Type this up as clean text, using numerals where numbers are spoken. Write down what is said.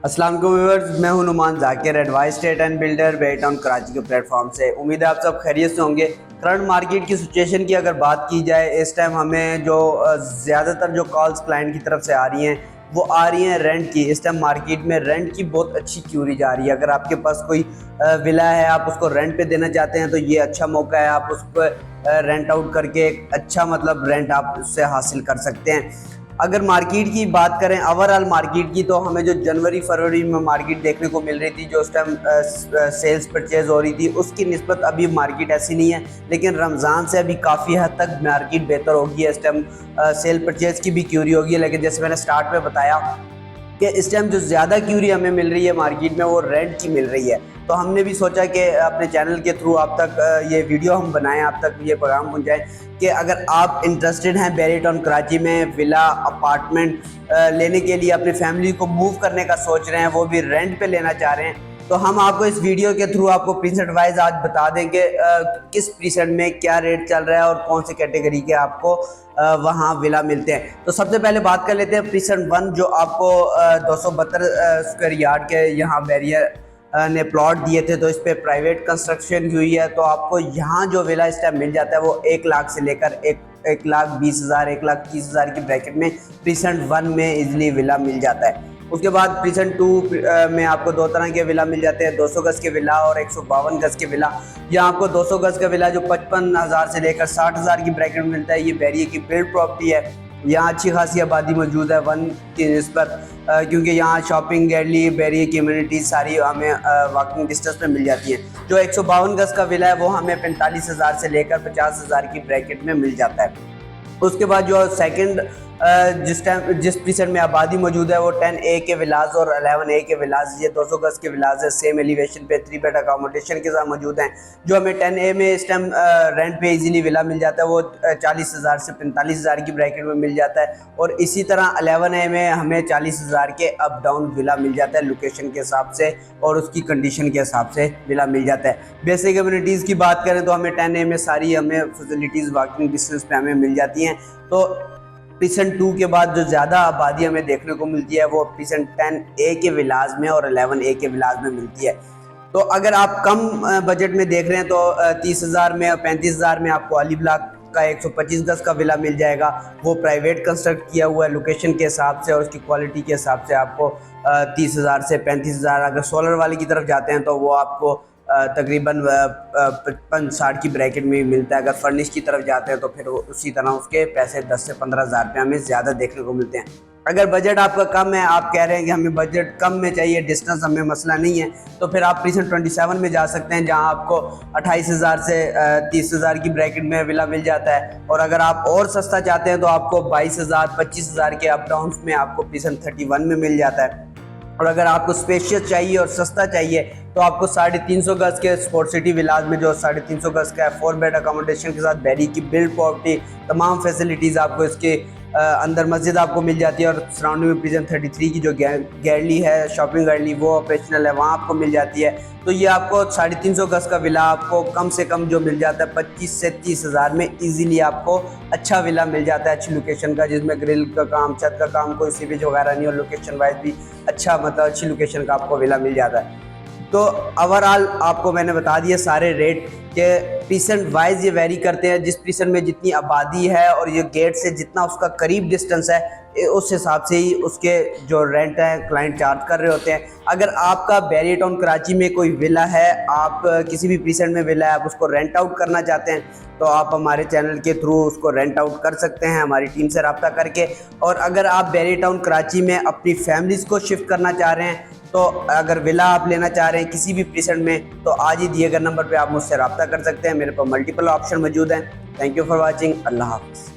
अस्सलाम वालेकुम व्यूअर्स, मैं हूं Numan Zakir, advice state and builder बेटाउन कराची के प्लेटफॉर्म से। उम्मीद है आप सब खैरियत से होंगे। करंट मार्केट की सिचुएशन की अगर बात की जाए, इस टाइम हमें जो ज़्यादातर जो कॉल्स क्लाइंट की तरफ से आ रही हैं वो आ रही हैं रेंट की। इस टाइम मार्केट में रेंट की बहुत अच्छी क्यूरी जा रही है। अगर आपके पास कोई विला है, आप उसको रेंट पे देना चाहते हैं तो ये अच्छा मौका है, आप उसको रेंट आउट करके एक अच्छा मतलब रेंट आप उससे हासिल कर सकते हैं। अगर मार्केट की बात करें, ओवरऑल मार्केट की, तो हमें जो जनवरी फरवरी में मार्केट देखने को मिल रही थी, जो उस टाइम सेल्स परचेज हो रही थी, उसकी निस्बत अभी मार्केट ऐसी नहीं है। लेकिन रमज़ान से अभी काफ़ी हद तक मार्केट बेहतर होगी है। इस टाइम सेल परचेज की भी क्यूरी होगी है। लेकिन जैसे मैंने स्टार्ट में बताया कि इस टाइम जो ज़्यादा क्यूरी हमें मिल रही है मार्केट में वो रेंट की मिल रही है। तो हमने भी सोचा कि अपने चैनल के थ्रू आप तक ये वीडियो हम बनाएं, आप तक ये पैगाम पहुंचाएं कि अगर आप इंटरेस्टेड हैं बेरीटाउन कराची में विला अपार्टमेंट लेने के लिए, अपनी फैमिली को मूव करने का सोच रहे हैं, वो भी रेंट पे लेना चाह रहे हैं, तो हम आपको इस वीडियो के थ्रू आपको प्रीसेट वाइज आज बता देंगे किस प्रीसेट में क्या रेट चल रहा है और कौन सी कैटेगरी के आपको वहाँ विला मिलते हैं। तो सबसे पहले बात कर लेते हैं प्रीसेट 1, जो आपको 272 स्क्वायर यार्ड के यहाँ बैरियर ने प्लॉट दिए थे। तो इस पे प्राइवेट कंस्ट्रक्शन की हुई है। तो आपको यहाँ जो विला इस टाइम मिल जाता है वो 1 लाख से लेकर 1,20,000 1,30,000 की ब्रैकेट में प्रीसेट 1 में इजीली विला मिल जाता है। उसके बाद प्रीसेट 2 में आपको दो तरह के विला मिल जाते हैं, 200 गज के विला और 152 गज के विला। यहाँ आपको 200 गज का विला जो 55,000 से लेकर 60,000 की ब्रैकेट में मिलता है। ये बैरियर की बिल्ड प्रॉपर्टी है। यहाँ अच्छी खासी आबादी मौजूद है 1 की निस्बत, क्योंकि यहाँ शॉपिंग गैलरी बैरियर की इम्यूनिटीज सारी हमें वॉकिंग डिस्टेंस में मिल जाती है। जो 152 गज का विला है वो हमें 45,000 से लेकर 50,000 की ब्रैकेट में मिल जाता है। उसके बाद जो सेकंड जिस प्रीसेट में आबादी मौजूद है वो 10A के विलाज और 11A के विलाज, ये 200 गज के विलाज है, सेम एलिवेशन पे 3 बेड अकोमोडेशन के साथ मौजूद हैं। जो हमें 10A में इस टाइम रेंट पे इजीली विला मिल जाता है वो 40,000 से 45,000 की ब्रैकेट में मिल जाता है। और इसी तरह 11A में हमें 40,000 के अप डाउन विला मिल जाता है, लोकेशन के हिसाब से और उसकी कंडीशन के हिसाब से विला मिल जाता है। बेसिक कम्युनिटीज़ की बात करें तो हमें 10A में सारी हमें फैसिलिटीज़ वॉकिंग डिस्टेंस पे हमें मिल जाती हैं। तो प्रीसेट 2 के बाद जो ज़्यादा आबादी हमें देखने को मिलती है वो प्रीसेट 10A के विलाज में और 11A के विलाज में मिलती है। तो अगर आप कम बजट में देख रहे हैं तो 30,000 में और 35,000 में आपको अली ब्लॉक का 125 गज का विला मिल जाएगा। वो प्राइवेट कंस्ट्रक्ट किया हुआ है, लोकेशन के हिसाब से और उसकी क्वालिटी के हिसाब से आपको 30,000 से 35,000। अगर सोलर वाले की तरफ जाते हैं तो वो आपको तकरीबन 55-60 की ब्रैकेट में मिलता है। अगर फर्निश की तरफ जाते हैं तो फिर उसी तरह उसके पैसे 10 से 15,000 रुपये हमें ज़्यादा देखने को मिलते हैं। अगर बजट आपका कम है, आप कह रहे हैं कि हमें बजट कम में चाहिए, डिस्टेंस हमें मसला नहीं है, तो फिर आप प्रीसेट 27 में जा सकते हैं, जहां आपको 28,000 से 30,000 की ब्रैकेट में विला मिल जाता है। और अगर आप और सस्ता चाहते हैं तो आपको 22,000 25,000 के अप डाउन में आपको प्रीसेट 31 में मिल जाता है। और अगर आपको स्पेशियस चाहिए और सस्ता चाहिए तो आपको 350 गज के स्पोर्ट सिटी विलाज में, जो 350 गज का है, 4 बेड अकोमोडेशन के साथ बैरी की बिल्ड प्रॉपर्टी, तमाम फैसिलिटीज़ आपको इसके अंदर मस्जिद आपको मिल जाती है। और सराउंडिंग में प्रीसेट 33 की जो गैलरी है, शॉपिंग गैलरी, वो ऑपरेशनल है, वहाँ आपको मिल जाती है। तो ये आपको 350 गज का विला आपको कम से कम जो मिल जाता है 25 से 30,000 में इजीली आपको अच्छा विला मिल जाता है, अच्छी लोकेशन का, जिसमें ग्रिल का काम, छत का काम, कोई सीवेज वगैरह नहीं, और लोकेशन वाइज भी अच्छा, मतलब अच्छी लोकेशन का आपको विला मिल जाता है। तो ओवरऑल आपको मैंने बता दिया सारे रेट के प्रीसेट वाइज ये वेरी करते हैं। जिस प्रीसेट में जितनी आबादी है और ये गेट से जितना उसका करीब डिस्टेंस है, उस हिसाब से ही उसके जो रेंट है क्लाइंट चार्ज कर रहे होते हैं। अगर आपका बेरीटाउन कराची में कोई विला है, आप किसी भी प्रीसेट में विला है, आप उसको रेंट आउट करना चाहते हैं तो आप हमारे चैनल के थ्रू उसको रेंट आउट कर सकते हैं हमारी टीम से रब्ता करके। और अगर आप बेरीटाउन कराची में अपनी फैमिलीज़ को शिफ्ट करना चाह रहे हैं, तो अगर विला आप लेना चाह रहे हैं किसी भी प्रीसेट में, तो आज ही दिए गए नंबर पे आप मुझसे रब्ता कर सकते हैं। मेरे पास मल्टीपल ऑप्शन मौजूद हैं। Thank you for watching. अल्लाह हाफ़िज़।